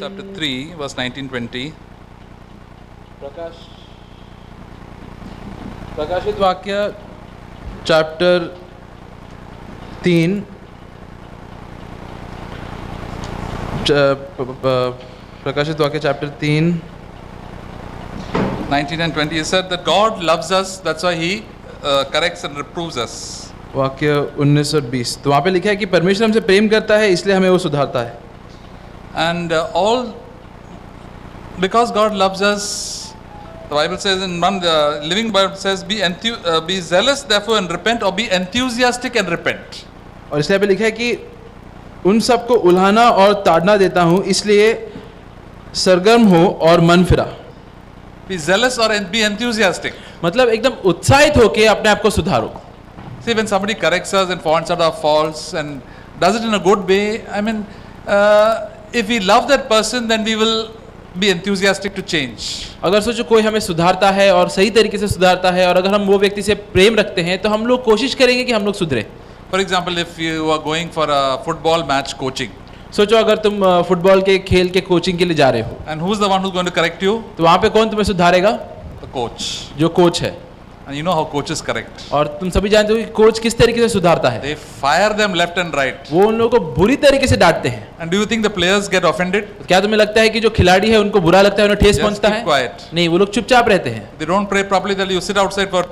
chapter 3, verse 19-20. प्रकाशित वाक्य chapter 3 प्रकाशित वाक्य chapter 3 19 and 20, he said that God loves us, that's why he corrects and reproves us. वाक्य 19 और 20। तो वहाँ पे लिखा है कि परमेश्वर हमसे प्रेम करता है इसलिए हमें वो सुधारता है। And because God loves us, the Bible says in one, the Living Bible says, be zealous therefore and repent, or be enthusiastic and repent. और इसलिए पे लिखा है कि उन सबको उल्हाना और ताड़ना देता हूँ, इसलिए सरगर्म हो और मन फिरा। Be zealous or be enthusiastic. मतलब एकदम उत्साहित होके अपने आप को सुधारो। See, when somebody corrects us and points out our faults and does it in a good way, I mean, if we love that person, then we will be enthusiastic to change. अगर सोचो कोई हमें सुधारता है और सही तरीके से सुधारता है, और अगर हम वो व्यक्ति से प्रेम रखते हैं तो हम लोग कोशिश करेंगे कि हम लोग सुधरे। For example, if you are going for a football match coaching, सोचो अगर तुम फुटबॉल के खेल के कोचिंग के लिए जा रहे हो, and who's the one who's going to correct you? तो वहाँ पे कौन तुम्हें सुधारेगा? The coach. जो कोच है। And you know how coaches correct. और तुम सभी जानते हो कि कोच किस तरीके से सुधारता है। They fire them left and right. वो उन लोगों को बुरी तरीके से डांटते हैं। And do you think the players get offended? क्या तुम्हें लगता है कि जो खिलाड़ी है उनको बुरा लगता है, उन्हें ठेस Just पहुंचता keep है? quiet. नहीं, वो लोग चुपचाप रहते हैं। They don't pray properly. They'll you sit outside for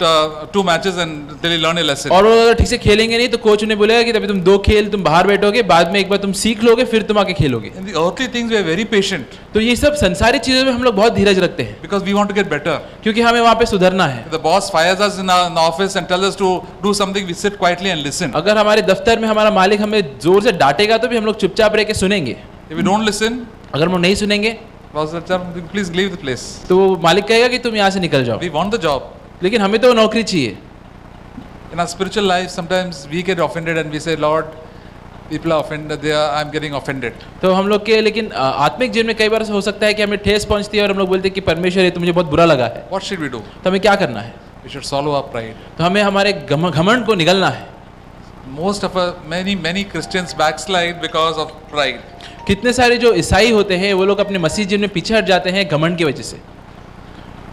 2 matches and till you learn a lesson. और वो अगर ठीक से खेलेंगे नहीं तो कोच उन्हें बोलेगा कि तभी तुम 2 खेल तुम बाहर बैठोगे, बाद में एक बार तुम सीख लोगे, फिर तुम आके खेलोगे। In the earthly things, we are very patient तो ये सब संसारी चीजों में हम लोग बहुत धीरज रखते हैं, because we want to get better. क्योंकि हमें वहाँ पे सुधरना है। If the boss fires us in the office and tells us to do something, we sit quietly and listen. अगर हमारे दफ्तर में हमारा मालिक हमें जोर से डांटेगा तो भी हम लोग चुपचाप रह के सुनेंगे। If we don't listen, अगर हम नहीं सुनेंगे boss will tell, please leave the place. तो वो मालिक कहेगा कि तुम यहाँ से निकल जाओ। We want the job. लेकिन हमें तो नौकरी चाहिए। In our spiritual life, sometimes we get offended and we say, Lord, people are offended. I'm getting offended. तो हम लोग के लेकिन आत्मिक जीवन में कई बार हो सकता है कि हमें ठेस पहुंचती है और हम लोग बोलते हैं कि परमेश्वर ये तो मुझे बहुत बुरा लगा है। What should we do? तो हमें क्या करना है? We should swallow our pride. तो हमें हमारे घमंड को निगलना है। Many Christians backslide because of pride. कितने सारे जो ईसाई होते हैं वो लोग अपने मसीह जीवन में पीछे हट जाते हैं घमंड की वजह से।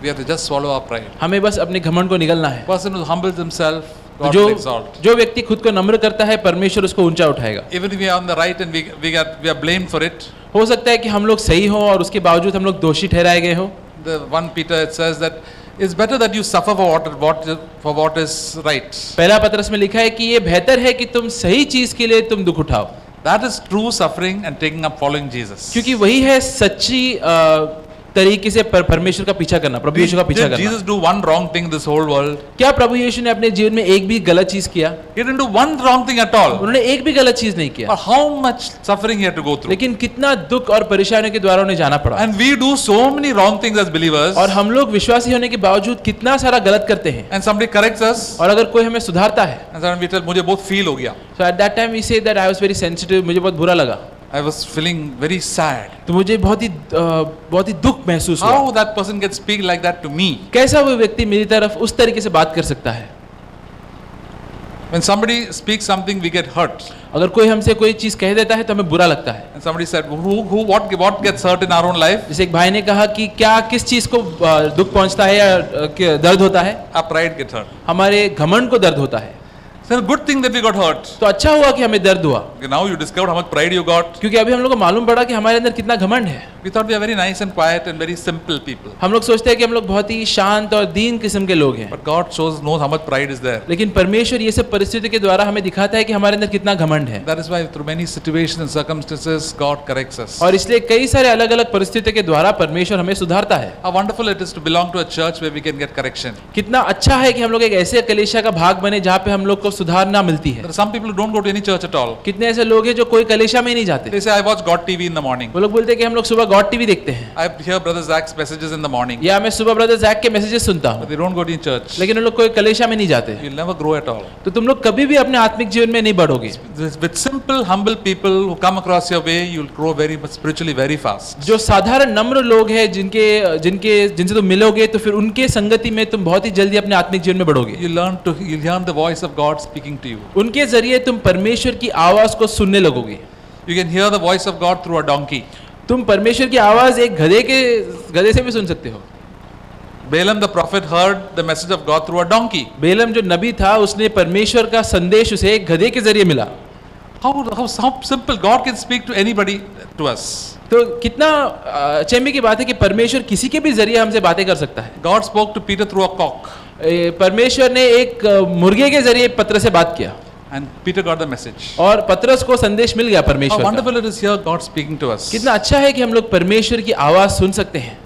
We have to just swallow our pride. हमें बस अपने घमंड को निगलना है। Person who humbles himself, God will exalt. जो व्यक्ति खुद को नम्र करता है परमेश्वर उसको ऊंचा उठाएगा। Even if we are on the right and we are blamed for it. हो सकता है कि हम लोग सही हो और उसके बावजूद हम लोग दोषी ठहराए गए हो। The 1 Peter it says that it's better that you suffer for what is right. पहला पत्रस में लिखा है कि ये बेहतर है कि तुम सही चीज के लिए तुम दुख उठाओ। That is true suffering and taking up following Jesus. क्योंकि वही है सच्ची तरीके से परमेश्वर का पीछा करना, प्रभु यीशु का पीछा Did करना। Jesus do one wrong thing in this whole world? क्या प्रभु यीशु ने अपने जीवन में एक भी गलत चीज किया? He didn't do one wrong thing at all. उन्होंने एक भी गलत चीज नहीं किया। But how much suffering he had to go through? लेकिन कितना दुख और परेशानियों के द्वारा उन्हें जाना पड़ा। And we do so many wrong things as believers. और हम लोग विश्वासी होने के बावजूद कितना सारा गलत करते हैं। And somebody corrects us. और अगर कोई हमें सुधारता है, And then we tell, मुझे बहुत feel हो गया. so at that time we say that I was very sensitive, मुझे बहुत बुरा लगा। I was feeling very sad. तो मुझे बहुत ही दुख महसूस हुआ। How that person can speak like that to me? कैसा वो व्यक्ति मेरी तरफ उस तरीके से बात कर सकता है? When somebody speaks something, we get hurt. अगर कोई हमसे कोई चीज कह देता है तो हमें बुरा लगता है। And somebody said, what gets hurt in our own life? जैसे एक भाई ने कहा कि क्या किस चीज को दुख पहुंचता है या दर्द होता है? Our pride gets hurt. हमारे घमंड को दर्द होता है। It's a good thing that we got hurt. तो अच्छा हुआ कि हमें दर्द हुआ, Now you discovered how much pride you got. क्योंकि अभी हम लोग को मालूम पड़ा कि हमारे अंदर कितना घमंड है। We thought we are very nice and quiet and very simple people. हम लोग सोचते हैं कि हम लोग बहुत ही शांत और दीन किस्म के लोग हैं, But God knows how much pride is there. लेकिन परमेश्वर ये सब परिस्थिति के द्वारा हमें दिखाता है कि हमारे अंदर कितना घमंड है। That is why through many situations and circumstances, God corrects us. और इसलिए कई सारे अलग अलग परिस्थितियों के द्वारा परमेश्वर हमें सुधारता है। How wonderful it is to belong to a church where we can get correction. कितना अच्छा है कि हम लोग एक ऐसे कलीसिया का भाग बने जहाँ पे हम लोग को सुधारना मिलती है। There are some people who don't go to any church at all. कितने ऐसे लोग हैं जो कोई कलीसिया में नहीं जाते। They say, I watch God TV in the morning. वो लोग बोलते हैं कि हम लोग सुबह गॉड टीवी देखते हैं, I hear Brother Zach's messages in the morning. या मैं सुबह ब्रदर जैक के मैसेजेस सुनता हूँ, But they don't go to any church. लेकिन उन लोग कोई कलीसिया में नहीं जाते। You'll never grow at all. तो तुम लोग कभी भी अपने आत्मिक जीवन में नहीं बढ़ोगे। With simple, humble people who come across your way, you'll grow very much spiritually very fast. जो साधारण नम्र लोग हैं जिनसे तुम मिलोगे तो फिर उनके संगति में तुम बहुत ही जल्दी अपने आत्मिक जीवन में बढ़ोगे। You'll hear the voice of God speaking to you. उनके जरिए तुम परमेश्वर की आवाज को सुनने लगोगे। You can hear the voice of God through a donkey. तुम परमेश्वर की आवाज एक गधे से भी सुन सकते हो। Balaam the prophet heard the message of God through a donkey. Belum जो नबी था उसने परमेश्वर का संदेश उसे एक गधे के जरिए मिला। How simple. God can speak to anybody, to us. तो कितना अचंभे की बात है कि परमेश्वर किसी के भी जरिए हमसे बातें कर सकता है। God spoke to Peter through a cock, परमेश्वर ने एक मुर्गे के जरिए पत्रस से बात किया and Peter got the message. और पत्रस को संदेश मिल गया How परमेश्वर का। wonderful it is here, God speaking to us. कितना अच्छा है कि हम लोग परमेश्वर की आवाज सुन सकते हैं,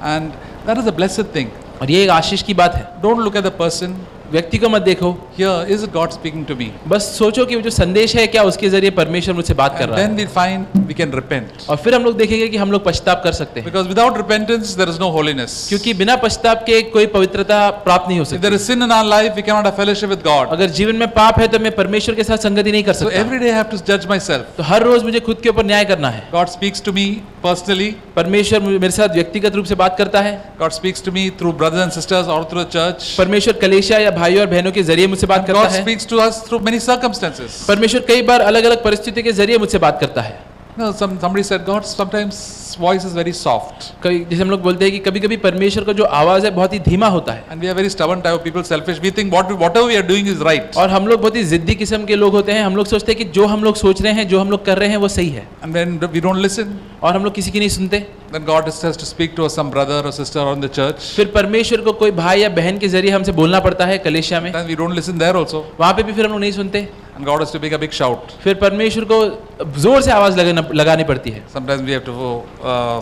And that is a blessed thing. और ये एक आशीष की बात है। Don't look at the person. व्यक्ति को मत देखो, Here, is it God speaking to me? बस सोचो कि वो जो संदेश है क्या उसके जरिए परमेश्वर मुझसे बात कर And रहा then है, we'll find we can repent. और फिर हम लोग देखेंगे कि हम लोग पश्चाताप कर सकते हैं, Because without repentance, there is no holiness. क्योंकि बिना पश्चाताप के कोई पवित्रता प्राप्त नहीं हो If सकती। there is sin in our life, we cannot have fellowship with God. अगर जीवन में पाप है तो मैं परमेश्वर के साथ संगति नहीं कर So सकता। every day I have to judge myself. तो हर रोज मुझे खुद के ऊपर न्याय करना है। God speaks to me personally. परमेश्वर मेरे साथ व्यक्तिगत रूप से बात करता है, God speaks to me through brothers and sisters or through the church. परमेश्वर कलीसिया या भाइयों और बहनों के जरिए मुझसे बात करता God है, speaks to us through many circumstances. परमेश्वर कई बार अलग अलग परिस्थितियों के जरिए मुझसे बात करता है। Somebody said God sometimes voice is very soft. कभी जैसे हम लोग बोलते हैं कि कभी कभी परमेश्वर का जो आवाज है बहुत ही धीमा होता है, And we are very stubborn type of people, selfish. We think whatever we are doing is right. और हम लोग बहुत ही जिद्दी किस्म के लोग होते हैं। हम लोग सोचते हैं कि जो हम लोग सोच रहे हैं, जो हम लोग कर रहे हैं वो सही है, And when we don't listen, और हम लोग किसी की नहीं सुनते। then God has to speak to us, some brother or sister or in the church. फिर परमेश्वर को कोई भाई या बहन के जरिए हमसे बोलना पड़ता है कलीसिया में, Then we don't listen there also. वहां पे भी फिर हम लोग नहीं सुनते। And God has to make a big shout. फिर परमेश्वर को जोर से आवाज लगानी पड़ती है। Sometimes we have to go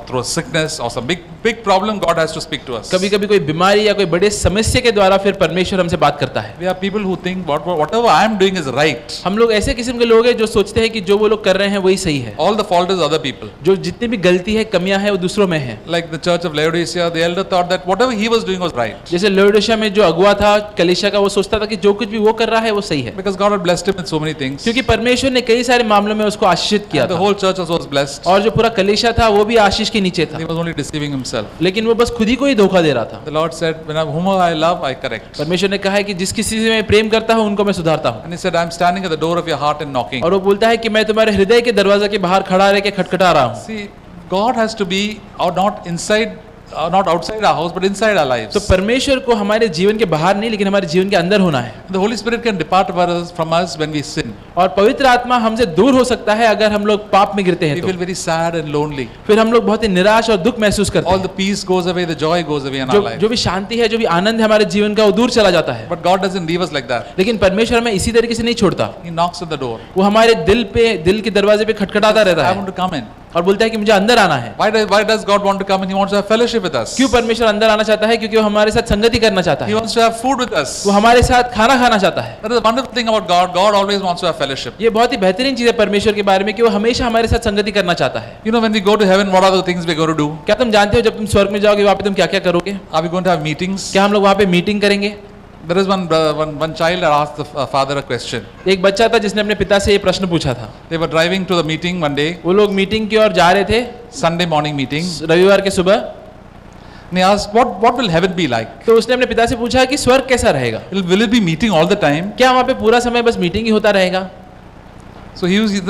through a sickness or some big problem. God has to speak to us. कभी कभी कोई बीमारी या कोई बड़े समस्या के द्वारा फिर परमेश्वर हमसे बात करता है। We are people who think whatever I am doing is right. हम लोग ऐसे किस्म के लोग हैं जो सोचते हैं कि जो वो लोग कर रहे हैं वही सही है, All the fault is other people. जो जितनी भी गलती है, कमियां हैं, वो दूसरों में है। Like the church of Laodicea, the elder thought that whatever he was doing was right. जैसे लौडोशिया में जो अगुआ था कलीसिया का, वो सोचता था कि जो कुछ भी वो कर रहा है वो सही है, Because God had blessed him with so many things. क्योंकि परमेश्वर ने कई सारे मामलों में उसको आशीषित किया And the था, whole church also was blessed. और जो पूरा कलीसिया था वो भी आशीष के नीचे था, He was only deceiving himself. लेकिन वो बस खुद ही को ही धोखा दे रहा था। The Lord said, whom I love, I correct. परमेश्वर ने कहा है कि जिस किसी से मैं प्रेम करता हूँ उनको मैं सुधारता हूँ, And he said, I'm standing at the door of your heart and knocking. और वो बोलता है कि मैं तुम्हारे हृदय के दरवाजे के बाहर खड़ा रह के खटखटा रहा हूँ। See, God has to be not inside, not outside our house, but inside our lives. तो परमेश्वर को हमारे जीवन के बाहर नहीं, लेकिन हमारे जीवन के अंदर होना है। The Holy Spirit can depart from us when we sin. और पवित्र आत्मा हमसे दूर हो सकता है अगर हम लोग पाप में गिरते We हैं तो। feel very sad and lonely. फिर हम लोग बहुत ही निराश और दुख महसूस करते All हैं। the peace goes away, the joy goes away in our life. जो भी शांति है, जो भी आनंद है हमारे जीवन का, वो दूर चला जाता है। But God doesn't leave us like that. लेकिन परमेश्वर हमें इसी तरीके से नहीं छोड़ता, He knocks at the door. वो हमारे दिल के दरवाजे पे खटखटाता रहता I है want to come in. और बोलता है कि मुझे अंदर आना है। Why does God want to come in? He wants to have fellowship with us. क्यों परमेश्वर अंदर आना चाहता है? क्योंकि वो हमारे साथ संगति करना चाहता He है, wants to have food with us. वो हमारे साथ खाना खाना चाहता है। That is the wonderful thing about God. God always wants to have fellowship. ये बहुत ही बेहतरीन चीज है परमेश्वर के बारे में कि वो हमेशा हमारे साथ संगति करना चाहता है। You know, when we go to heaven, what are the things we're going to do? क्या तुम जानते हो जब तुम स्वर्ग में जाओगे वहाँ पे तुम क्या क्या करोगे? Are we going to have meetings? क्या हम लोग वहाँ पे मीटिंग करेंगे? There is one child that asked the father a question. एक बच्चा था जिसने अपने पिता से ये प्रश्न पूछा था। They were driving to the meeting one day, वो लोग मीटिंग की ओर जा रहे थे Sunday morning meeting. रविवार के सुबह, And he asked, what will heaven be like? तो उसने अपने पिता से पूछा कि स्वर्ग कैसा रहेगा? Will it be meeting all the time? क्या वहाँ पे पूरा समय बस मीटिंग ही होता रहेगा? So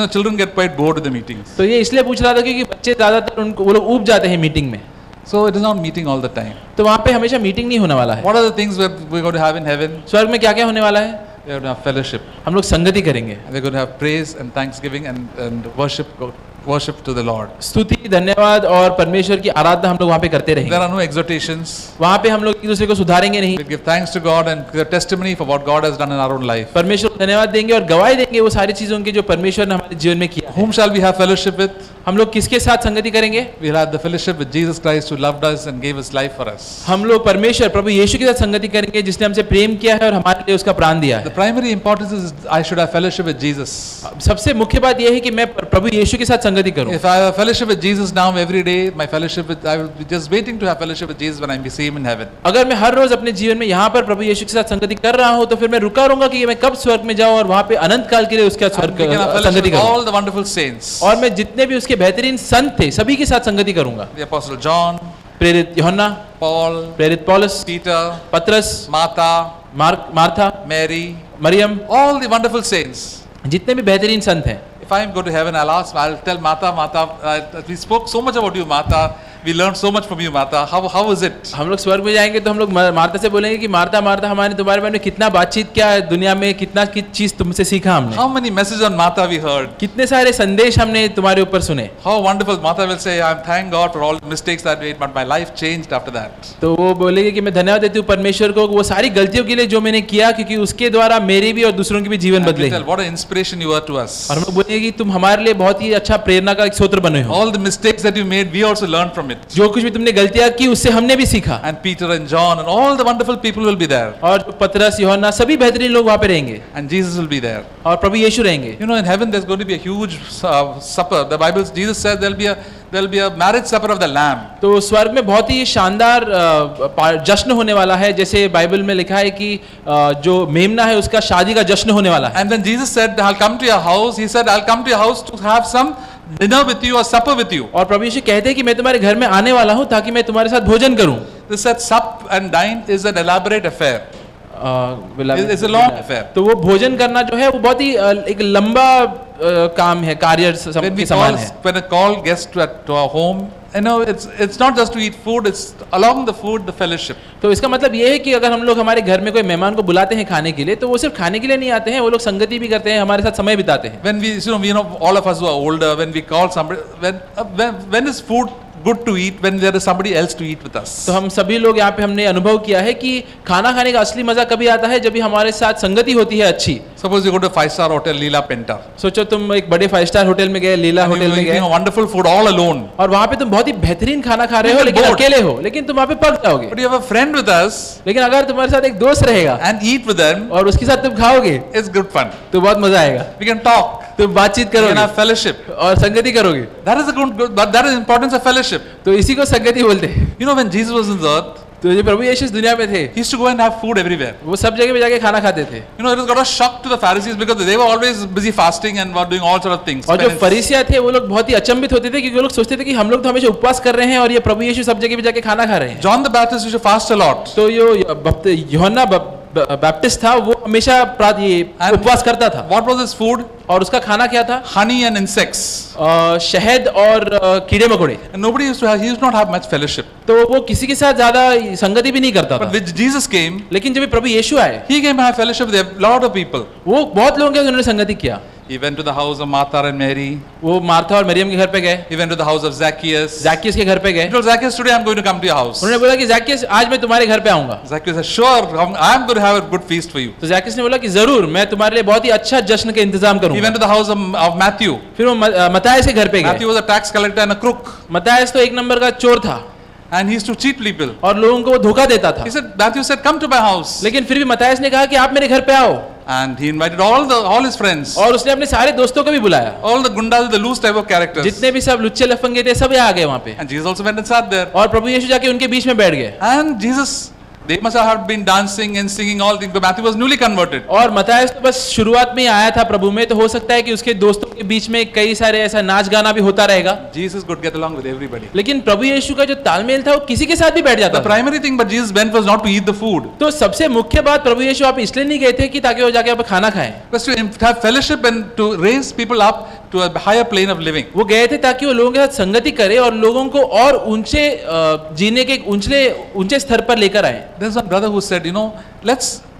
children get quite bored with the meetings. तो ये इसलिए पूछ रहा था क्योंकि बच्चे ज्यादातर उनको वो लोग ऊब जाते हैं मीटिंग में। So it is not meeting all the time. तो वहाँ पे हमेशा मीटिंग नहीं होने वाला है। What are the things we're going to have in heaven? स्वर्ग में क्या क्या होने वाला है? We're going to have fellowship. हम लोग संगति करेंगे, We're going to have praise and thanksgiving and worship to the Lord. स्तुति, धन्यवाद और परमेश्वर की आराधना हम लोग वहाँ पे करते There रहेंगे। are no exhortations. वहाँ पे हम लोग एक दूसरे को सुधारेंगे नहीं, We give thanks to God and give testimony for what God has done in our own life. परमेश्वर को धन्यवाद देंगे और गवाही देंगे वो सारी चीजों की जो परमेश्वर ने हमारे जीवन में किया है। Whom shall we have fellowship with? हम लोग किसके साथ संगति करेंगे? We'll have the fellowship with Jesus Christ who loved us and gave his life for us. हम लोग परमेश्वर प्रभु यीशु के साथ संगति करेंगे जिसने हमसे प्रेम किया है और हमारे लिए उसका प्राण दिया The है। primary importance is I should have fellowship with Jesus. सबसे मुख्य बात यह है कि मैं प्रभु यीशु के साथ संगति करूं। If I have fellowship with Jesus now every day, my fellowship with I will be just waiting to have fellowship with Jesus when I see him in heaven. अगर मैं हर रोज अपने जीवन में यहाँ पर प्रभु यीशु के साथ संगति कर रहा हूँ तो फिर मैं रुका रहूंगा कि मैं कब स्वर्ग में जाऊँ और वहाँ पे अनंत काल के लिए उसके साथ We can have fellowship संगति with करूँ, all the wonderful saints. और मैं जितने भी उसके बेहतरीन संत थे सभी के साथ संगति करूंगा। The Apostle John, प्रेरित यूहन्ना, Paul, प्रेरित पौलुस, Peter, पतरस, Martha, मार्था, Mary, मरियम, all the wonderful saints. जितने भी बेहतरीन संत हैं, If I go to heaven, I'll tell Mata, we spoke so much about you, Mata. We learned so much from you, Mata. How is it? हम लोग स्वर्ग में जाएंगे तो हम लोग मार्था से बोलेंगे कि मार्था मार्था हमारे तुम्हारे बारे में कितना बातचीत किया है दुनिया में, कितना की चीज तुमसे सीखा हमने, How many messages on Mata we heard? कितने सारे संदेश हमने तुम्हारे ऊपर सुने. How wonderful. Mata will say, I'm thank God for all the mistakes that I made, but my life changed after that. तो वो बोलेगी कि मैं धन्यवाद देती हूँ परमेश्वर को वो सारी गलतियों के लिए जो मैंने किया, क्योंकि उसके द्वारा मेरी भी और दूसरों की भी जीवन And we बदले. tell, what an inspiration you were to us. और हम लोग बोलेंगे कि तुम हमारे लिए बहुत ही अच्छा प्रेरणा का एक स्रोत बने हो. All the mistakes that you made, we also learned from it. जो कुछ भी तुमने गलतियां की उससे हमने भी सीखा. And Peter and John and all the wonderful people will be there. और पतरस यूहन्ना सभी बेहतरीन लोग वहाँ पे रहेंगे. And Jesus will be there. और प्रभु यीशु रहेंगे. You know, in heaven there's going to be a huge supper. The Bible, Jesus says there'll be a marriage supper of the Lamb. तो स्वर्ग में बहुत ही शानदार जश्न होने वाला है, जैसे बाइबल में लिखा है कि जो मेमना है उसका शादी का जश्न होने वाला है. And when Jesus said, I'll come to your house, he said, I'll come to your house to have some dinner with you or supper with you. और प्रभु यीशु कहते हैं कि मैं तुम्हारे घर में आने वाला हूँ ताकि मैं तुम्हारे साथ भोजन करूँ. This said, sup and dine is an elaborate affair. It's a long affair. तो वो भोजन करना जो है वो बहुत ही एक लंबा काम है, कार्य के समान है. When a call guest to our home, you know, it's not just to eat food, it's along the food, the fellowship. तो इसका मतलब ये है कि अगर हम लोग हमारे घर में कोई मेहमान को बुलाते हैं खाने के लिए, तो वो सिर्फ खाने के लिए नहीं आते हैं, वो लोग संगति भी करते हैं, हमारे साथ समय बिताते हैं. When we know all of us who are older, when we call somebody, when is food good to eat when there is somebody else to eat with us? तो हम सभी लोग यहाँ पे हमने अनुभव किया है कि खाना खाने का असली मजा कभी आता है जब भी हमारे साथ संगति होती है अच्छी. Suppose you go to a 5-star hotel, Leela Penta. सोचो तुम एक बड़े 5 स्टार होटल में गए, लीला होटल में गए, wonderful food all alone. और वहाँ पे तुम बहुत ही बेहतरीन खाना खा रहे हो, You're लेकिन bored. अकेले हो, लेकिन तुम वहाँ पे पक जाओगे. But you have a friend with us लेकिन अगर तुम्हारे साथ एक दोस्त रहेगा and eat with them, और उसके साथ तुम खाओगे it's good fun. तो बहुत मजा आएगा. We can talk, तुम बातचीत we can करोगे have fellowship. और संगति करोगे. That is that is the importance of fellowship. तो इसी को संगति बोलते हैं. You know, when Jesus was on the earth, तो जो प्रभु यीशु इस दुनिया में थे, he used to go and have food everywhere. वो सब जगह पे जाके खाना खाते थे. You know, it got a shock to the Pharisees because they were always busy fasting and were doing all sort of things. और जो फरीसिया थे वो लोग बहुत ही अचंभित होते थे, क्योंकि वो लोग सोचते थे कि हम लोग तो हमेशा उपवास कर रहे हैं और ये प्रभु यीशु सब जगह पे जाके खाना खा रहे हैं. John the Baptist used to fast a lot. तो यूहन्ना बैप्टिस्ट था, वो हमेशा उपवास करता था. What was his food? और उसका खाना क्या था? Honey and insects. शहद और कीड़े मकोड़े. And nobody used to have, he used not have much fellowship. तो वो किसी के साथ ज्यादा संगति भी नहीं करता But था. when Jesus came, लेकिन जब प्रभु यीशु आए, he came to have fellowship with a lot of people. वो बहुत लोगों के साथ उन्होंने संगति किया. He went to the house of Martha and Mary. वो मार्था और मरियम के घर पे गए. He went to the house of Zacchaeus. ज़क्कियस के घर पे गए. He told Zacchaeus, today I'm going to come to your house. उन्होंने बोला कि ज़क्कियस आज मैं तुम्हारे घर पे आऊंगा. Zacchaeus said, sure, I'm going to have a good feast for you. तो ज़क्कियस ने बोला कि जरूर मैं तुम्हारे लिए बहुत ही अच्छा जश्न का इंतजाम He करूंगा. went to the house of Matthew. फिर वो मत्ताइस के घर पे Matthew गए. was a tax collector and a crook. मत्ताइस तो एक नंबर का चोर था And he used to cheat people. और लोगों को वो धोखा देता था. He said, Matthew said, come to my house. लेकिन फिर भी मत्ताइस ने कहा कि आप मेरे घर पे आओ. And he invited all his friends. और उसने अपने सारे दोस्तों को भी बुलाया. All the gundas, the loose type of characters. जितने भी सब लुच्चे लफंगे थे सब यहाँ आ गए वहाँ पे. And Jesus also went and sat there. और प्रभु यीशु जाके उनके बीच में बैठ गए. And Jesus, they must have been dancing and singing all things. But Matthew was newly converted. और मत्ताइस तो बस शुरुआत में ही आया था प्रभु में, तो हो सकता है कि उसके दोस्तों के बीच में कई सारे ऐसा नाच गाना भी होता रहेगा. Jesus could get along with everybody. लेकिन प्रभु यीशु का जो तालमेल था वो किसी के साथ भी बैठ जाता The था. primary thing but Jesus went was not to eat the food. तो सबसे मुख्य बात प्रभु यीशु आप इसलिए नहीं गए थे कि ताकि वो जाके आप खाना खाएं. Was to have fellowship and to raise people up to a higher plane of living. वो गए थे ताकि वो लोगों के साथ संगति करे और लोगों को और ऊंचे जीने के ऊंचे स्तर पर लेकर आए. There's one brother who said, you know,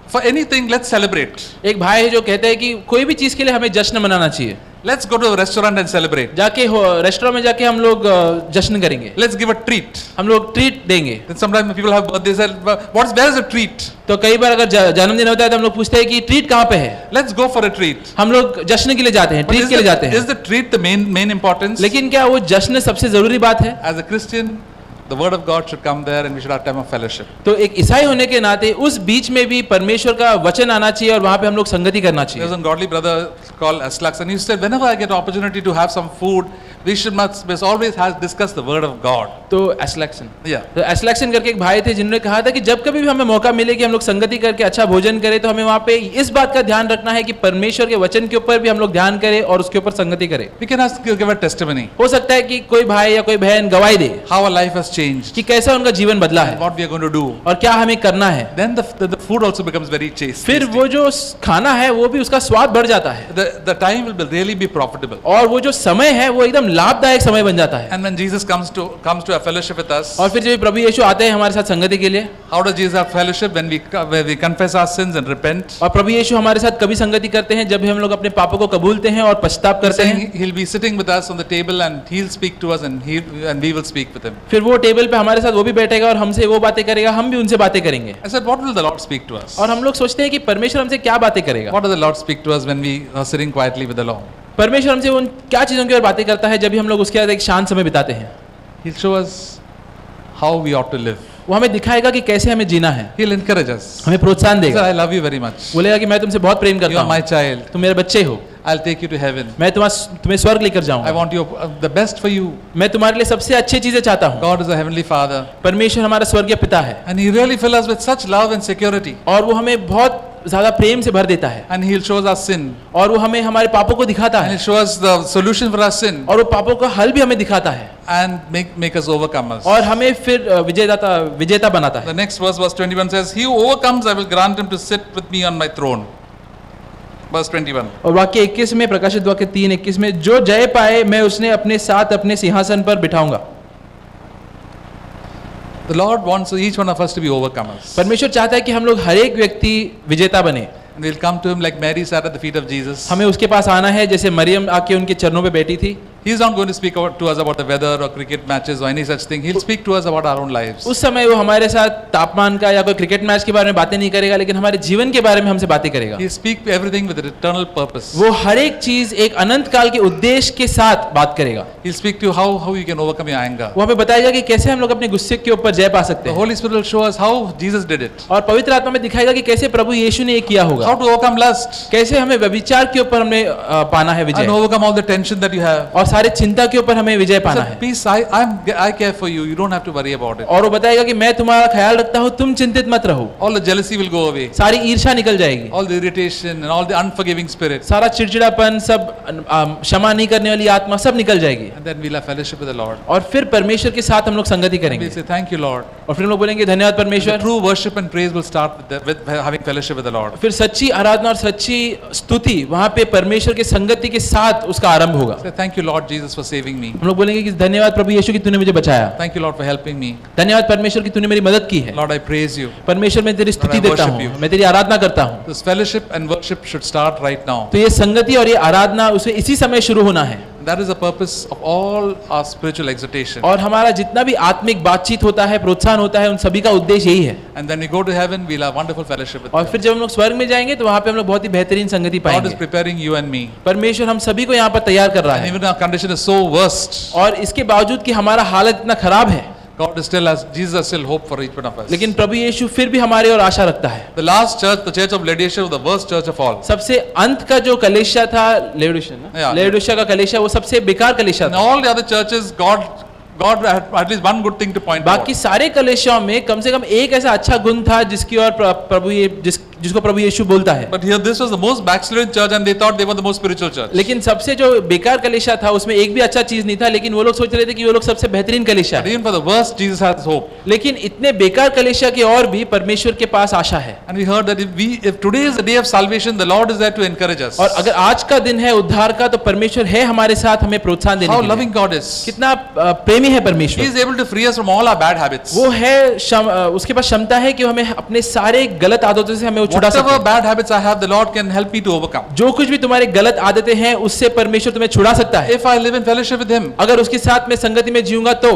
for anything, let's celebrate. एक भाई है जो कहते हैं कि कोई भी चीज के लिए हमें जश्न मनाना चाहिए. Let's go to a restaurant and celebrate. जाके रेस्टोरेंट में जाके हम लोग जश्न करेंगे. Let's give a treat. हम लोग ट्रीट देंगे. Then sometimes people have birthdays. Where is a treat? तो कई बार अगर जन्मदिन होता है तो हम लोग पूछते हैं कि ट्रीट कहाँ पे है. Let's go for a treat. हम लोग जश्न के लिए जाते हैं, But ट्रीट के लिए जाते is हैं. the treat the main importance? लेकिन क्या वो जश्न सबसे जरूरी बात है? As a Christian, the word of God should come there and we should have time of fellowship. तो एक ईसाई होने के नाते उस बीच में भी परमेश्वर का वचन आना चाहिए और वहां पे हम लोग संगति करना There's चाहिए. a godly brother called Aslaks, and he said, whenever I get opportunity to have some food, we must always discuss the word of God. तो एस्लैक्सन, Yeah. तो एस्लैक्सन करके एक भाई थे जिन्होंने कहा था कि जब कभी भी हमें मौका मिले कि हम लोग संगति करके अच्छा भोजन करें तो हमें वहां पे इस बात का ध्यान रखना है कि परमेश्वर के वचन के ऊपर भी हम लोग ध्यान करें और उसके ऊपर संगति करें. We can give a testimony. हो सकता है कि कोई भाई या कोई बहन गवाही दे How our life has changed. कि कैसा उनका जीवन बदला है What we are going to do. और क्या हमें करना है. Then the food also becomes very tasty. फिर वो जो खाना है वो भी उसका स्वाद बढ़ जाता है. the time will really be profitable. और वो जो समय है वो एकदम लाभदायक समय बन जाता है। And when Jesus comes to a fellowship with us, और फिर जब प्रभु यीशु आते हैं हमारे साथ संगति के लिए, how does Jesus have fellowship? When we confess our sins and repent. और प्रभु यीशु हमारे साथ कभी संगति करते हैं जब हम लोग अपने पापों को कबूलते हैं और पश्चाताप करते हैं। He'll be sitting with us on the table and he'll speak to us and we will speak with him. फिर वो टेबल पे हमारे साथ वो भी बैठेगा और हमसे वो बातें करेगा, हम भी उनसे बातें करेंगे। I said, what will the Lord speak to us? और हम लोग सोचते हैं कि परमेश्वर हमसे क्या बातें करेगा। What does the Lord speak to us when we are sitting quietly with the Lord? परमेश्वर हमसे उन क्या चीजों की ओर बातें करता है जब भी हम लोग उसके साथ एक शांत समय बिताते हैं। He'll show us how we ought to live. वो हमें दिखाएगा कि कैसे हमें जीना है, He'll encourage us. हमें प्रोत्साहन He said, देगा, I love you very much. बोलेगा कि मैं तुमसे बहुत प्रेम You करता are my हूँ, child. तुम मेरे बच्चे हो, I'll take you to heaven. मैं तुम्हें स्वर्ग लेकर I जाऊंगा, want the best for you. मैं तुम्हारे लिए सबसे अच्छी चीजें चाहता हूँ। God is a heavenly Father. परमेश्वर हमारा स्वर्गीय पिता है And He really fills us with such love and security. और वो हमें बहुत ज्यादा प्रेम से भर देता है And He'll show us our sin. और वो हमें हमारे पापों को दिखाता And है He'll show us the solution for our sin. और वो पापों का हल भी हमें दिखाता है And make us overcomers. और हमें फिर विजेता बनाता The है। next verse 21 says, He who overcomes, I will grant him to sit with me on my throne. Verse 21. और वाक्य 21 में, प्रकाशित वाक्य 3:21 में, जो जय पाए मैं उसने अपने साथ अपने सिंहासन पर बिठाऊंगा। The Lord wants each one of us to be overcomers. परमेश्वर चाहता है कि हम लोग हर एक व्यक्ति विजेता बने। And we'll come to Him like Mary sat at the feet of Jesus. हमें उसके पास आना है जैसे मरियम आके उनके चरणों पे बैठी थी। He's not going to speak to us about the weather or cricket matches or any such thing. He'll speak to us about our own lives. उस समय वो हमारे साथ तापमान का या कोई क्रिकेट मैच के बारे में बातें नहीं करेगा, लेकिन हमारे जीवन के बारे में हमसे बातें करेगा। He'll speak everything with an eternal purpose. वो हर एक चीज एक अनंत काल के उद्देश्य के साथ बात करेगा। He'll speak to you how you can overcome your anger. वो हमें बताएगा कि कैसे हम लोग अपने गुस्से के ऊपर जय पा सकते The हैं Holy Spirit will show us how Jesus did it. और पवित्र आत्मा में दिखाएगा कि कैसे प्रभु यीशु ने ये किया होगा, How to overcome lust कैसे हमें व्यभिचार के ऊपर हमें पाना है and Vijay, overcome all the tension that you have. और सारे चिंता के ऊपर हमें विजय पाना So, है। peace, I care for you. You don't have to worry about it. और वो बताएगा कि मैं तुम्हारा ख्याल रखता हूँ, तुम चिंतित मत रहो। All the jealousy will go away. सारी ईर्ष्या निकल जाएगी, All the irritation and all the unforgiving spirit. सारा चिड़चिड़ापन, सब क्षमा नहीं करने वाली आत्मा सब निकल जाएगी। And then we'll have fellowship with the Lord. और फिर परमेश्वर के साथ हम लोग संगति करेंगे We'll say, thank you, Lord. और फिर हम लोग बोलेंगे धन्यवाद The परमेश्वर। true worship and praise will start with having fellowship with the Lord. फिर सच्ची आराधना और सच्ची स्तुति वहां पे परमेश्वर के संगति के साथ उसका आरंभ होगा। Say, thank you, Lord Jesus, for saving me. हम लोग बोलेंगे कि धन्यवाद प्रभु यीशु कि तूने मुझे बचाया, Thank you, Lord, for helping me. धन्यवाद परमेश्वर कि तूने मेरी मदद की है। Lord, I praise you. परमेश्वर मैं तेरी स्तुति Lord, I देता worship हूँ, you. मैं तेरी आराधना करता हूँ। This fellowship and worship should start right now. तो ये संगति और ये आराधना उसे इसी समय शुरू होना है। That is the purpose of all our spiritual exhortation. और हमारा जितना भी आत्मिक बातचीत होता है, प्रोत्साहन होता है, उन सभी का उद्देश्य यही है। And when we go to heaven, we'll have wonderful fellowship with और Him. फिर जब हम लोग स्वर्ग में जाएंगे तो वहां पे हम लोग बहुत ही बेहतरीन संगति God is पाएंगे। preparing you and me. परमेश्वर हम सभी को यहाँ पर तैयार कर रहा And है even our condition is so worst, और इसके बावजूद कि हमारा हालत इतना खराब है, God is still has Jesus has still hope for each one of us. लेकिन प्रभु यीशु फिर भी हमारे और आशा रखता है। The last church, the church of Laodicea, was the worst church of all. सबसे अंत का जो कलीसिया था लेओडिशिया ना, Yeah. लेओडिशिया का कलीसिया वो सबसे बेकार कलीसिया In था। all the other churches, God had at least one good thing to point out. बाकी सारे कलीसियाओं में कम से कम एक ऐसा अच्छा गुण था जिसकी ओर जिसको प्रभु यीशु बोलता है। But here, this was the most backslidden church, and they thought they were the most spiritual church. लेकिन सबसे जो बेकार कलीसिया था उसमें एक भी अच्छा चीज नहीं था, लेकिन वो लोग सोच रहे थे कि वो लोग सबसे बेहतरीन कलीसिया But है। even for the worst, Jesus has hope. लेकिन इतने बेकार कलीसिया के और भी परमेश्वर के पास आशा है। And we heard that if today is the day of salvation, the Lord is there to encourage us. और अगर आज का दिन है उद्धार का तो परमेश्वर है हमारे साथ हमें प्रोत्साहन देने How के लिए। loving God is. कितना प्रेमी है He परमेश्वर। is able to free us from all our bad habits. वो है उसके पास क्षमता है कि वो हमें अपने सारे गलत आदतों से हमें वो छुड़ा Whatever सकता है। bad habits I have, the Lord can help me to overcome. जो कुछ भी तुम्हारे गलत आदतें हैं उससे परमेश्वर तुम्हें छुड़ा सकता है। If I live in fellowship with Him, अगर उसके साथ में संगति में जीऊंगा तो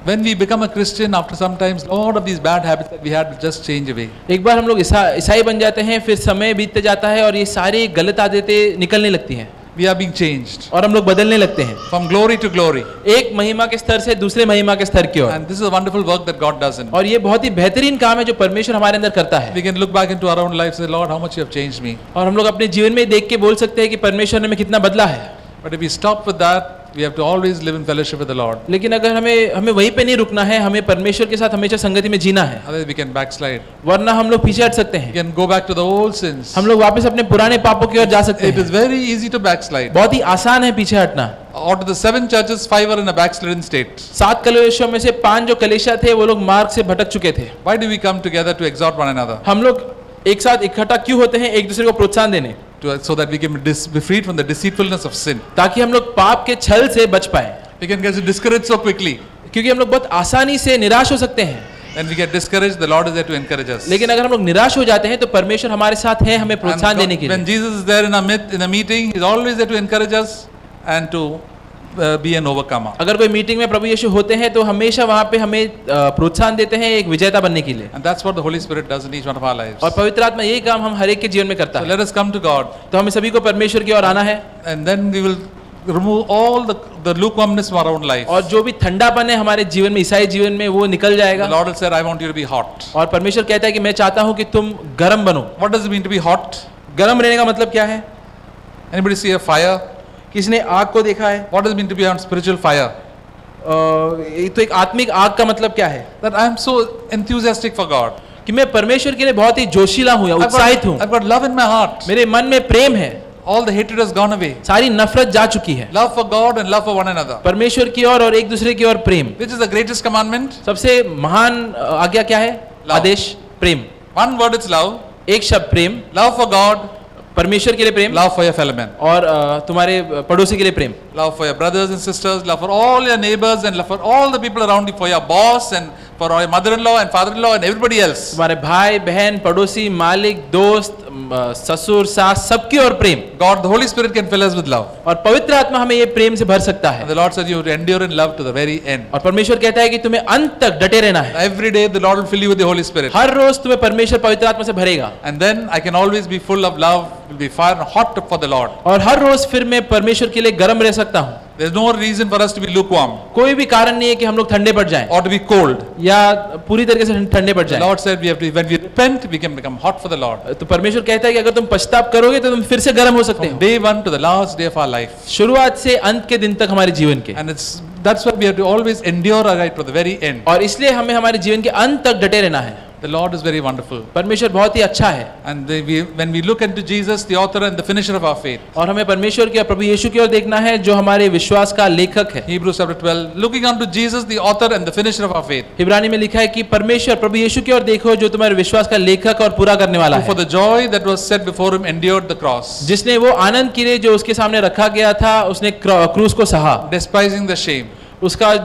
when we become a Christian, after some times, all of these bad habits that we had will just change away. एक बार हम लोग ईसाई बन जाते हैं, फिर समय बीतते जाता है और ये सारी गलत आदतें निकलने लगती हैं We are being changed और हम लोग बदलने लगते हैं from glory to glory. एक महिमा के स्तर से दूसरे महिमा के स्तर की ओर। And this is a wonderful work that God does in. और ये बहुत ही बेहतरीन काम है जो परमेश्वर हमारे अंदर करता है। We can look back into our own lives and say, Lord, how much you have changed me. और हम लोग अपने जीवन में देख के बोल सकते हैं कि परमेश्वर ने हमें कितना बदला है। But if we stop with that, we have to always live in fellowship with the Lord. लेकिन अगर हमें वहीं पे नहीं रुकना है, हमें परमेश्वर के साथ हमेशा संगति में जीना है, Otherwise, we can backslide. वरना हम लोग पीछे हट सकते We हैं। can go back to the old sins. हम लोग वापस अपने पुराने पापों की ओर जा सकते It is हैं। very easy to backslide. बहुत ही आसान है पीछे हटना। Out of the 7 churches, 5 are in a backslidden state. 7 कलीसियाओं में से 5 जो कलीसिया थे वो लोग मार्ग से भटक चुके थे। Why do we come together to exhort one another? हम लोग एक साथ इकट्ठा क्यों होते हैं? एक दूसरे को प्रोत्साहन देने। so that we can be freed from the deceitfulness of sin. ताकि हम लोग पाप के छल से बच पाए, We can get discouraged so quickly. क्योंकि हम लोग बहुत आसानी से निराश हो सकते हैं। When we get discouraged, the Lord is there to encourage us. लेकिन अगर हम लोग निराश हो जाते हैं तो परमेश्वर हमारे साथ है हमें प्रोत्साहन देने के When लिए। Jesus is there in a meeting, He's always there to encourage us and to be an overcomer. अगर कोई मीटिंग में प्रभु यीशु होते हैं तो हमेशा वहाँ पे हमें प्रोत्साहन देते हैं एक विजेता बनने के लिए, And that's what the Holy Spirit does in each one of our lives. और पवित्र आत्मा यही काम हम हर एक के जीवन में करता So है। let us come to God, तो हमें सभी को परमेश्वर की ओर आना है, and then we will remove all the lukewarmness from our own life. और जो भी ठंडापन है हमारे जीवन में, ईसाई जीवन में, वो निकल The जाएगा। Lord will say, I want you to be hot. और परमेश्वर कहता है कि मैं चाहता हूँ कि तुम गर्म बनो। What does it mean to be hot? गर्म रहने का मतलब क्या है? Anybody see a fire? किसने आग को देखा है? What does it mean to be on spiritual fire? तो एक आत्मिक आग का मतलब क्या है? That I am so enthusiastic for God. कि मैं परमेश्वर के लिए बहुत ही जोशीला हूँ या उत्साहित हूँ, I've got love in my heart. मेरे मन में प्रेम है, All the hatred has gone away. सारी नफरत जा चुकी है। Love for God and love for one another. परमेश्वर की ओर और एक दूसरे की ओर प्रेम। Which is the greatest commandment? सबसे महान आज्ञा क्या है? Love. Adesh Prem. One word is love. एक शब्द प्रेम, Love for God, परमेश्वर के लिए प्रेम, love for your fellow men. और तुम्हारे पड़ोसी के लिए प्रेम। Love for your brothers and sisters, love for all your neighbors, and love for all the people around you, for your boss and for your mother-in-law and father-in-law and everybody else. तुम्हारे भाई बहन पड़ोसी मालिक दोस्त ससुर सास सबकी ओर प्रेम। God, the Holy Spirit can fill us with love. और पवित्र आत्मा हमें ये प्रेम से भर सकता And है। the Lord said you have to endure in love to the very end. और परमेश्वर कहता है कि तुम्हें अंत तक डटे रहना है। Every day the Lord will fill you with the Holy Spirit. हर रोज तुम्हें परमेश्वर पवित्र आत्मा से भरेगा, And then I can always be full of love, will be fire and hot for the Lord. और हर रोज फिर मैं परमेश्वर के लिए गर्म रह सकता हूँ। There's no reason for us to be lukewarm कोई भी कारण नहीं है कि हम लोग ठंडे पड़ जाएं or to be cold. या पूरी तरीके से ठंडे पड़ The जाएं। Lord said we have to, when we repent, we can become hot for the Lord. तो परमेश्वर कहता है कि अगर तुम पश्चाताप करोगे तो तुम फिर से गर्म हो सकते From हो, day one to the last day of our life. शुरुआत से अंत के दिन तक हमारे जीवन के। And that's why we have to always endure our right to the very end. और इसलिए हमें हमारे जीवन के अंत तक डटे रहना है। The Lord is very wonderful. परमेश्वर बहुत ही अच्छा है, And when we look into Jesus, the author and the finisher of our faith, और हमें परमेश्वर की और प्रभु यीशु की ओर देखना है जो हमारे विश्वास का लेखक है। Hebrews chapter 12, looking unto Jesus, the author and the finisher of our faith, इब्रानी में लिखा है कि परमेश्वर प्रभु यीशु की ओर देखो जो तुम्हारे विश्वास का लेखक और पूरा करने वाला who for है, the joy that was set before him endured the cross, जिसने वो आनंद के लिए जो उसके सामने रखा गया था उसने क्रूस को सहा, despising the shame. उसका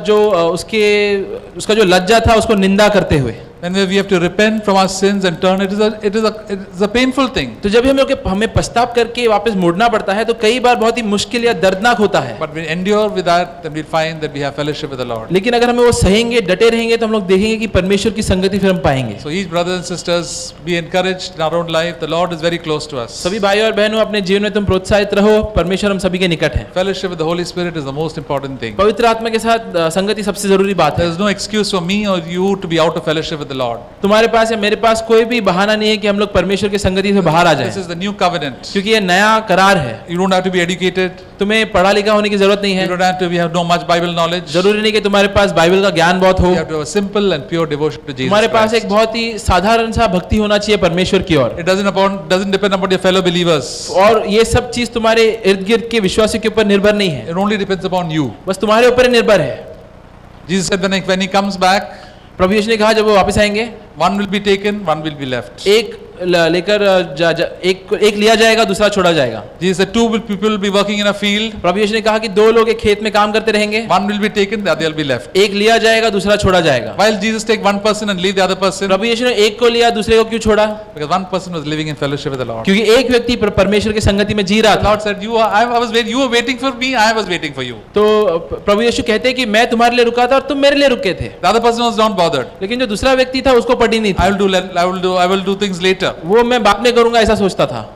जो लज्जा था उसको निंदा करते हुए। When we have to repent from our sins and turn, it is a painful thing. तो जब भी हमें पश्चाताप करके वापस मुड़ना पड़ता है तो कई बार बहुत ही मुश्किल या दर्दनाक होता है, But we endure with that, then we'll find that we have fellowship with the Lord. लेकिन अगर हमें वो सहेंगे डटे रहेंगे तो हम लोग देखेंगे कि परमेश्वर की संगति फिर हम पाएंगे। So each brothers and sisters, be encouraged in our own life. The Lord is very close to us. सभी भाई और बहनों अपने जीवन में तुम प्रोत्साहित रहो, परमेश्वर हम सभी के निकट है। Fellowship with the Holy Spirit is the most important thing. पवित्र आत्मा के साथ संगति सबसे जरूरी बात There है। is no excuse for me or you to be out of fellowship with the Lord. तुम्हारे पास या मेरे पास कोई भी बहाना नहीं है कि हम लोग परमेश्वर की संगति से बाहर आ This जाएं, is the new covenant. क्योंकि ये नया करार है। You don't have to be educated. तुम्हें पढ़ा लिखा होने की जरूरत नहीं You है, don't have to have no much Bible knowledge. You जरूरी नहीं कि तुम्हारे पास बाइबल का ज्ञान बहुत हो, have to have a simple and pure devotion to Jesus तुम्हारे पास Christ. एक बहुत ही साधारण सा भक्ति होना चाहिए परमेश्वर की ओर, It doesn't depend upon your fellow believers. और ये सब चीज तुम्हारे इर्द गिर्द के विश्वासियों के ऊपर निर्भर नहीं है, It only depends upon you. बस तुम्हारे ऊपर ही निर्भर है। Jesus said when he comes back, प्रभु यीशु ने कहा जब वो वापस आएंगे one will be taken, one will be left. एक लेकर एक लिया जाएगा दूसरा छोड़ा जाएगा। Jesus said people will be working in a field. प्रभु यीशु ने कहा कि दो लोग एक खेत में काम करते रहेंगे, One will be taken, the other will be left. एक लिया जाएगा दूसरा छोड़ा जाएगा। While Jesus take one person and leave the other person, प्रभु यीशु ने एक को लिया दूसरे को क्यों छोड़ा? because one person was living in fellowship with the Lord. क्योंकि एक व्यक्ति परमेश्वर की संगति में जी रहा The था। Lord said, you were waiting for me, I was waiting for you. तो प्रभु यीशु कहते हैं कि मैं तुम्हारे लिए रुका था और तुम मेरे लिए रुके थे, The other person was not bothered. लेकिन जो दूसरा व्यक्ति था उसको पड़ी नहीं थी, I will do things later. वो मैं बाद में करूंगा ऐसा सोचता था।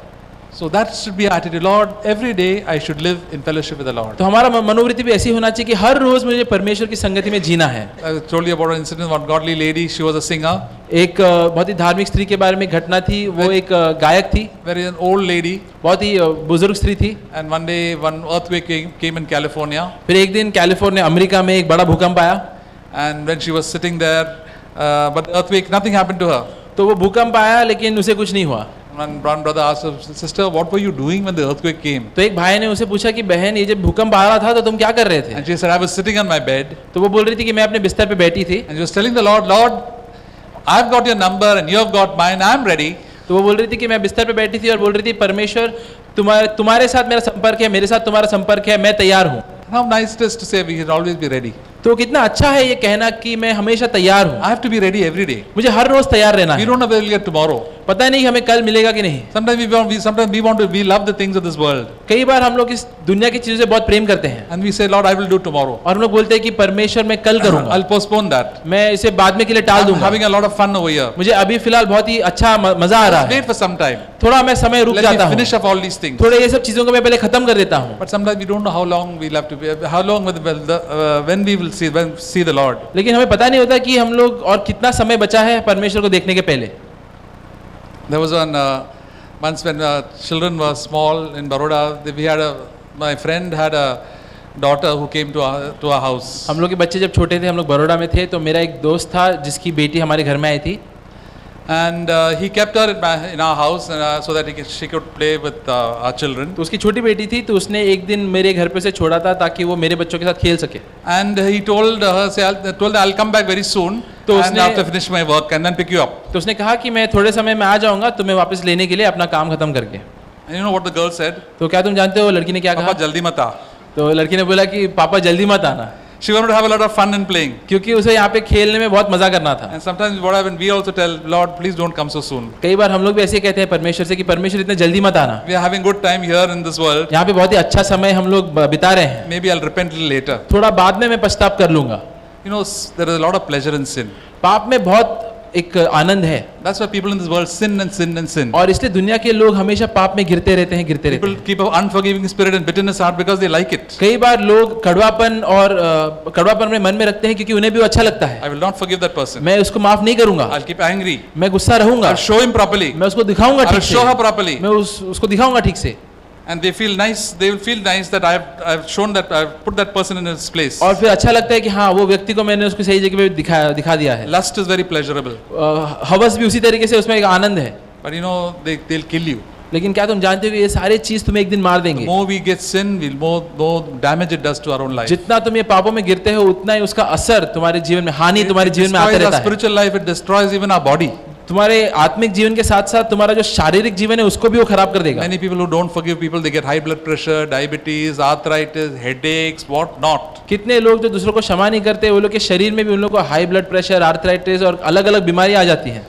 So that should be our attitude. Lord, every day I should live in fellowship with the Lord. तो हमारा मनोवृत्ति भी ऐसी होना चाहिए कि हर रोज मुझे परमेश्वर की संगति में जीना है। I told you about an incident, one godly lady, she was a singer, एक बहुत ही धार्मिक स्त्री के बारे में घटना थी, वो एक गायक थी, very an old lady, बहुत ही बुजुर्ग स्त्री थी। and one day one earthquake came in California, फिर एक दिन कैलिफोर्निया अमेरिका में एक बड़ा भूकंप आया, and when she was sitting there, but the earthquake, nothing happened to her. तो वो भूकंप आया लेकिन उसे कुछ नहीं हुआ। One brother asked her, sister, what were you doing when the earthquake came? तो एक भाई ने उसे पूछा कि बहन ये जब भूकंप आ रहा था तो तुम क्या कर रहे थे? And she said, I was sitting on my bed, तो वो बोल रही थी कि मैं अपने बिस्तर पे बैठी थी। and she was telling the Lord, Lord, I've got your number and you have got mine, I'm ready. तो वो बोल रही थी कि मैं बिस्तर पे बैठी थी और बोल रही थी परमेश्वर तुम्हारे साथ मेरा संपर्क है, मेरे साथ तुम्हारा संपर्क है, मैं तैयार हूँ। How nice it is to say we will always be ready. तो कितना अच्छा है ये कहना कि मैं हमेशा तैयार हूँ। I have to be ready every day. मुझे हर रोज तैयार रहना We है। don't know where we'll get tomorrow. पता नहीं हमें कल मिलेगा कि नहीं। Sometimes we love the things of this world. कई बार हम लोग इस दुनिया की चीजों से बहुत प्रेम करते हैं And we say, Lord, I will do tomorrow. और हम लोग बोलते हैं कि परमेश्वर मैं कल करूंगा, I'll postpone that. मैं इसे बाद में के लिए टाल I'm दूंगा। having a lot of fun over here. मुझे अभी फिलहाल बहुत ही अच्छा मजा आ रहा है, Wait for some time. थोड़ा मैं समय रुक Let जाता me हूँ, finish up all these things. थोड़े ये सब चीजों को मैं पहले खत्म कर देता हूँ। But sometimes we don't know how long we'll have to be, how long when we will see the Lord. लेकिन हमें पता नहीं होता कि हम लोग और कितना समय बचा है परमेश्वर को देखने के पहले। There was once when children were small in Baroda, my friend had a daughter who came to our house. हम लोग के बच्चे जब छोटे थे, हम लोग बड़ौदा में थे, तो मेरा एक दोस्त था जिसकी बेटी हमारे घर में आई थी। And he kept her in our house so that she could play with our children. तो उसकी छोटी बेटी थी, तो उसने एक दिन मेरे घर पे उसे छोड़ा था ताकि वो मेरे बच्चों के साथ खेल सके। And he told her, I'll come back very soon. तो And after finish my work and then pick you up. तो उसने कहा कि मैं थोड़े समय में आ जाऊंगा तुम्हें वापस लेने के लिए अपना काम खत्म करके। And you know what the girl said? तो क्या तुम जानते हो लड़की ने क्या Papa, कहा? jaldi mat aa. तो लड़की ने बोला कि पापा जल्दी मत आना, She wanted to have a lot of fun in playing. क्योंकि उसे यहाँ पे खेलने में बहुत मजा करना था। And sometimes what happens, we also tell, Lord, please don't come so soon. कई बार हम लोग भी ऐसे कहते हैं परमेश्वर से कि परमेश्वर इतने जल्दी मत आना, We are having good time here in this world. यहाँ पे बहुत ही अच्छा समय हम लोग बिता रहे हैं, Maybe I'll repent a little later. थोड़ा बाद में मैं पश्चाताप कर लूंगा। You know, there is a lot of pleasure in sin. पाप में बहुत एक आनंद है, That's why people in this world sin and sin and sin. और इसलिए दुनिया के लोग हमेशा पाप में गिरते रहते हैं, गिरते रहते People हैं। keep an unforgiving spirit and bitterness heart because they like it. कई बार लोग कड़वापन और कड़वापन अपने मन में रखते हैं क्योंकि उन्हें भी वो अच्छा लगता है। I will not forgive that person. मैं उसको माफ नहीं करूंगा, I'll keep angry. मैं गुस्सा रहूंगा, I'll show him properly. मैं उसको दिखाऊंगा I'll ठीक show her से, properly. मैं उसको दिखाऊंगा ठीक से। And they feel nice. They will feel nice that I've shown that I've put that person in his place. और फिर अच्छा लगता है कि हाँ वो व्यक्ति को मैंने उसको सही जगह पे दिखा दिया है। Lust is very pleasurable. हवस भी उसी तरीके से उसमें एक आनंद है। But you know, they'll kill you. लेकिन क्या तुम जानते हो कि ये सारे चीज तुम्हें एक दिन मार The देंगे। more we get sin, more damage it does to our own life. जितना तुम ये पापों में गिरते हो उतना ही उसका असर तुम्हारे जीवन में, हानि तुम्हारे जीवन में आते Destroys our रहता है। spiritual life. It destroys even our body. तुम्हारे आत्मिक जीवन के साथ साथ तुम्हारा जो शारीरिक जीवन है उसको भी वो खराब कर देगा। Many people who don't forgive people, they get high blood pressure, diabetes, arthritis, headaches, what not. कितने लोग जो दूसरों को क्षमा नहीं करते, वो लोग के शरीर में भी उन लोगों को हाई ब्लड प्रेशर, आर्थराइटिस और अलग अलग बीमारियां आ जाती हैं।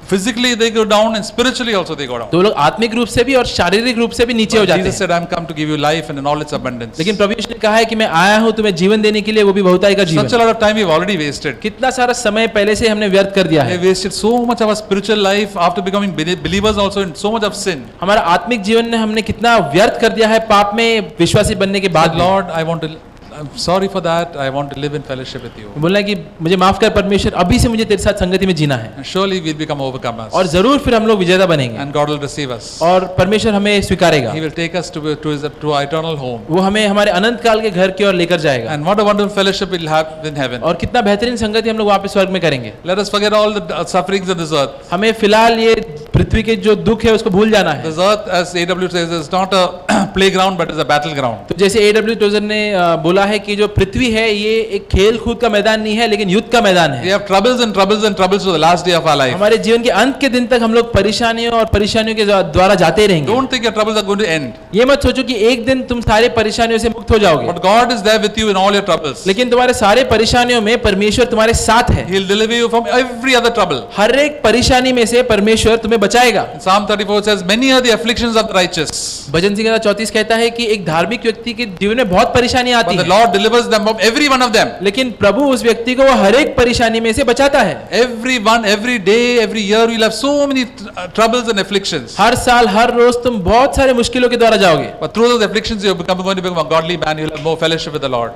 Physically they go down and spiritually also they go down. तो वो लोग आत्मिक रूप से भी और शारीरिक रूप से भी नीचे हो But जाते Jesus हैं। said, I'm come to give you life and in all its abundance. लेकिन प्रभु यीशु ने कहा है कि मैं आया हूँ तुम्हें जीवन देने के लिए, वो भी बहुतायी का Such a जीवन। lot of time we've already wasted. कितना सारा समय पहले से हमने व्यर्थ कर दिया We है। wasted so much of our spiritual life after becoming believers also in so much of sin. हमारा आत्मिक जीवन ने हमने कितना व्यर्थ कर दिया है पाप में विश्वासी बनने के बाद। Lord, I'm sorry for that. I want to live in fellowship with you. बोलना है कि मुझे माफ कर परमेश्वर, अभी से मुझे तेरे साथ संगति में जीना है, And surely we'll become overcomers. और जरूर फिर हम लोग विजेता बनेंगे, And God will receive us. और परमेश्वर हमें स्वीकारेगा। He will take us to our eternal home. वो हमें हमारे अनंत काल के घर की ओर लेकर जाएगा, And what a wonderful fellowship we'll have in heaven. और कितना बेहतरीन संगति हम लोग वहाँ पे स्वर्ग में करेंगे। Let us forget all the sufferings of this earth. हमें फिलहाल ये पृथ्वी के जो दुख है उसको भूल जाना है। This earth, as A.W. says, is not a playground but is a battleground. तो जैसे A.W. टोजर ने बोला है कि जो पृथ्वी है ये एक खेल कूद का मैदान नहीं है लेकिन युद्ध का मैदान We है। have troubles and troubles and troubles to the last day of our life. हमारे जीवन के अंत के दिन तक हम लोग परेशानियों और परेशानियों के द्वारा जाते रहेंगे। Don't think your troubles are going to end. ये मत सोचो कि एक दिन तुम सारे परेशानियों से मुक्त हो जाओगे, But God is there with you in all your troubles. लेकिन तुम्हारे सारे परेशानियों में परमेश्वर तुम्हारे साथ है। He'll deliver you from every other trouble. हर एक परेशानी में से परमेश्वर तुम्हें बचाएगा। Psalm 34 says, many are the afflictions of the righteous, भजन संहिता 34 कहता है कि एक धार्मिक व्यक्ति के जीवन में बहुत परेशानी आती but the है, Lord delivers them from every one of them. लेकिन प्रभु उस व्यक्ति को वो हर एक परेशानी में से बचाता है। Every day, every year, you'll have so many troubles and afflictions. हर साल हर रोज तुम बहुत सारे मुश्किलों के द्वारा जाओगे, But through those afflictions, you're going to become a godly man. You'll have more fellowship with the Lord.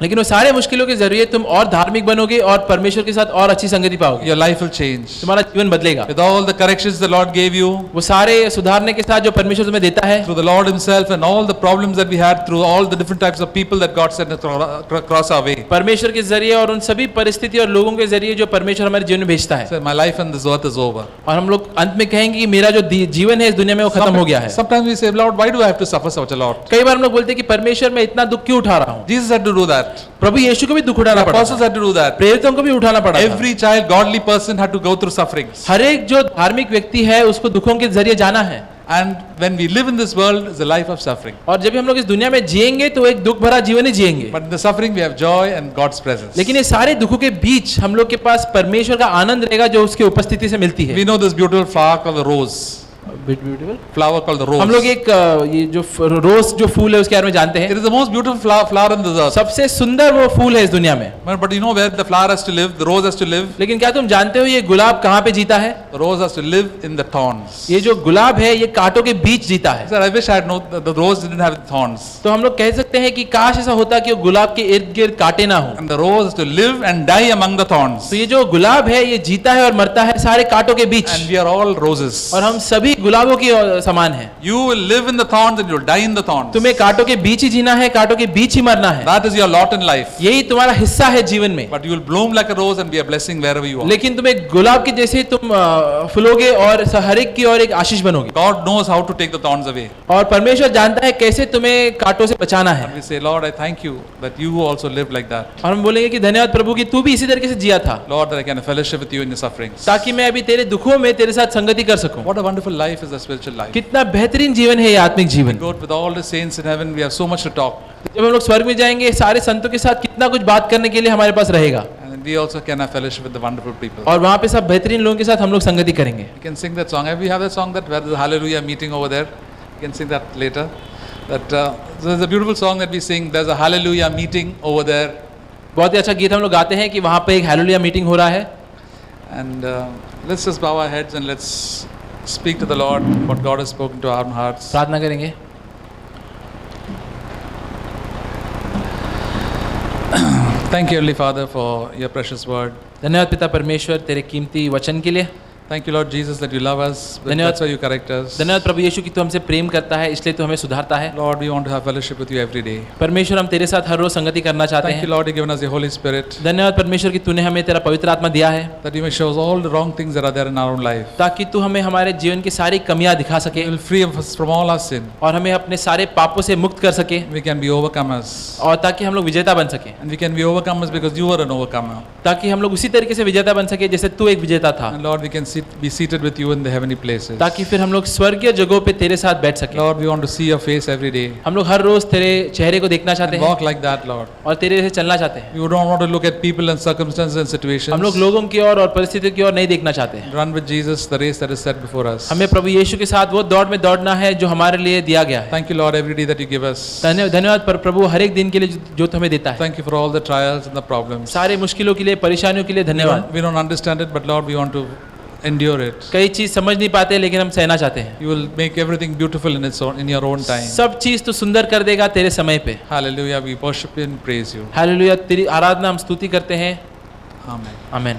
लेकिन वो सारे मुश्किलों के जरिए तुम और धार्मिक बनोगे और परमेश्वर के साथ और अच्छी संगति पाओगे। Your life will change. तुम्हारा जीवन बदलेगा With all the corrections the Lord gave you, वो सारे सुधारने के साथ जो परमेश्वर तुम्हें देता है, through the Lord Himself and all the problems that we had, through all the different types of people that God sent across our way. परमेश्वर के जरिए और उन सभी परिस्थिति और लोगों के जरिए जो परमेश्वर हमारे जीवन में भेजता है, So my life on this earth is over. और हम लोग अंत में कहेंगे कि मेरा जो जीवन है इस दुनिया में वो खत्म हो गया है। Sometimes we say, Lord, why do I have to suffer such a lot? कई बार हम लोग बोलते हैं कि परमेश्वर मैं इतना दुख क्यों उठा रहा हूँ। Jesus had to do that. प्रभु यीशु को भी दुख उठाना The पड़ा, apostles had to do that. प्रेरितों को भी उठाना पड़ा। Every child, godly person had to go through sufferings. हर एक जो धार्मिक व्यक्ति है उसको दुखों के जरिए जाना है। And when we live in this world, it's a life of suffering. और जब भी हम लोग इस दुनिया में जिएंगे तो एक दुख भरा जीवन ही जिएंगे, But in the suffering, we have joy and God's presence. लेकिन ये सारे दुखों के बीच हम लोग के पास परमेश्वर का आनंद रहेगा जो उसकी उपस्थिति से मिलती है। We know this beautiful flower called the rose. Beautiful, Flower called the rose. हम लोग एक ये जो रोज जो फूल है उसके बारे में जानते It हैं। is the most beautiful flower on this earth. सबसे सुंदर वो फूल है इस दुनिया में। But you know where the flower has to live, the rose has to live. लेकिन क्या तुम जानते हो ये गुलाब कहाँ पे जीता है? The rose has to live in the thorns. ये जो गुलाब है ये कांटों के बीच जीता है। Sir, I wish I had known that the rose didn't have thorns. तो हम लोग कह सकते हैं कि काश ऐसा होता कि वो गुलाब के इर्द गिर्द कांटे ना हो। And the rose has to live and die among the thorns. तो ये जो गुलाब है ये जीता है और मरता है सारे कांटों के बीच, And we are all roses. और हम सभी गुलाबों की समान हैं। You will live in the thorns and you will die in the thorns. तुम्हें कांटों के बीच ही जीना है, कांटों के बीच ही मरना है। That is your lot in life. यही तुम्हारा हिस्सा है जीवन में। But you will bloom like a rose and be a blessing wherever you are. लेकिन तुम एक गुलाब के जैसे तुम फुलोगे और हर एक की और एक आशीष बनोगे। God knows how to take the thorns away. और परमेश्वर जानता है कैसे तुम्हें कांटों से बचाना है। And we say, Lord, I thank you that you also lived like that. और हम बोलेंगे कि धन्यवाद प्रभु कि तू भी इसी तरीके से जिया था, Lord, that I can fellowship with you in your sufferings. ताकि मैं अभी तेरे दुखों में तेरे साथ संगति कर सकूं। What a wonderful life is the spiritual life. कितना बेहतरीन जीवन है ये आत्मिक जीवन। Go with all the saints in heaven, we have so much to talk. जब हम लोग स्वर्ग में जाएंगे सारे संतों के साथ कितना कुछ बात करने के लिए हमारे पास रहेगा, And we also can have fellowship with the wonderful people. और वहाँ पे सब बेहतरीन लोगों के साथ हम लोग संगति करेंगे। We can sing that song. We have that song that where there's a hallelujah meeting over there. We can sing that later. That so there's a beautiful song that we sing. There's a hallelujah meeting over there. बहुत ही अच्छा गीत हम लोग गाते हैं कि वहाँ पे एक हालेलुया मीटिंग हो रहा है। And let's just bow our heads and let's speak to the Lord what God has spoken to our hearts. प्रार्थना करेंगे। Thank you, Heavenly Father, for your precious word. धन्यवाद पिता परमेश्वर तेरे कीमती वचन के लिए। Thank you, Lord Jesus, that you love us. But धन्यवाद। that's why you correct us. धन्यवाद प्रभु यीशु कि तू हमसे प्रेम करता है इसलिए तू हमें सुधारता है। Lord, we want to have fellowship with you every day. परमेश्वर हम तेरे साथ हर रोज संगति करना चाहते Thank you, हैं। Lord, you've given us the Holy Spirit. धन्यवाद परमेश्वर कि तूने हमें तेरा पवित्र आत्मा दिया है, That you may show us all the wrong things that are there in our own life. ताकि तू हमें हमारे जीवन की सारी कमियां दिखा सके You will free us from all our sin. और हमें अपने सारे पापों से मुक्त कर सके, We can be overcomers. और ताकि हम लोग विजेता बन सके, And we can be overcomers because you are an overcomer. ताकि हम लोग उसी तरीके से विजेता बन सके जैसे तू एक विजेता था, And Lord, we can be seated with you in the heavenly places. ताकि फिर हम लोग स्वर्गीय जगहों पे तेरे साथ बैठ सके। Lord, we want to see your face every day. हम लोग हर रोज तेरे चेहरे को देखना चाहते And हैं walk like that, Lord. और तेरे जैसे चलना चाहते हैं। We don't want to look at people and circumstances and situations. हम लोग लोगों की ओर और परिस्थितियों की ओर नहीं देखना चाहते हैं। Run with Jesus the race that is set before us. हमें प्रभु यीशु के साथ वो दौड़ में दौड़ना है जो हमारे लिए दिया गया है। Thank you, Lord, every day that you give us. धन्यवाद पर प्रभु हर एक दिन के लिए जो तू हमें देता है। Thank you for all the trials and the problems. सारे मुश्किलों के लिए, परेशानियों के लिए धन्यवाद। We don't understand it, but Lord, we want to endure it. कई चीज समझ नहीं पाते लेकिन हम सहना चाहते हैं। You will make everything beautiful in your own time. सब चीज तू सुंदर कर देगा तेरे समय पे। Hallelujah. We worship you and praise you. Hallelujah, तेरी आराधना हम स्तुति करते हैं। Amen. आमीन।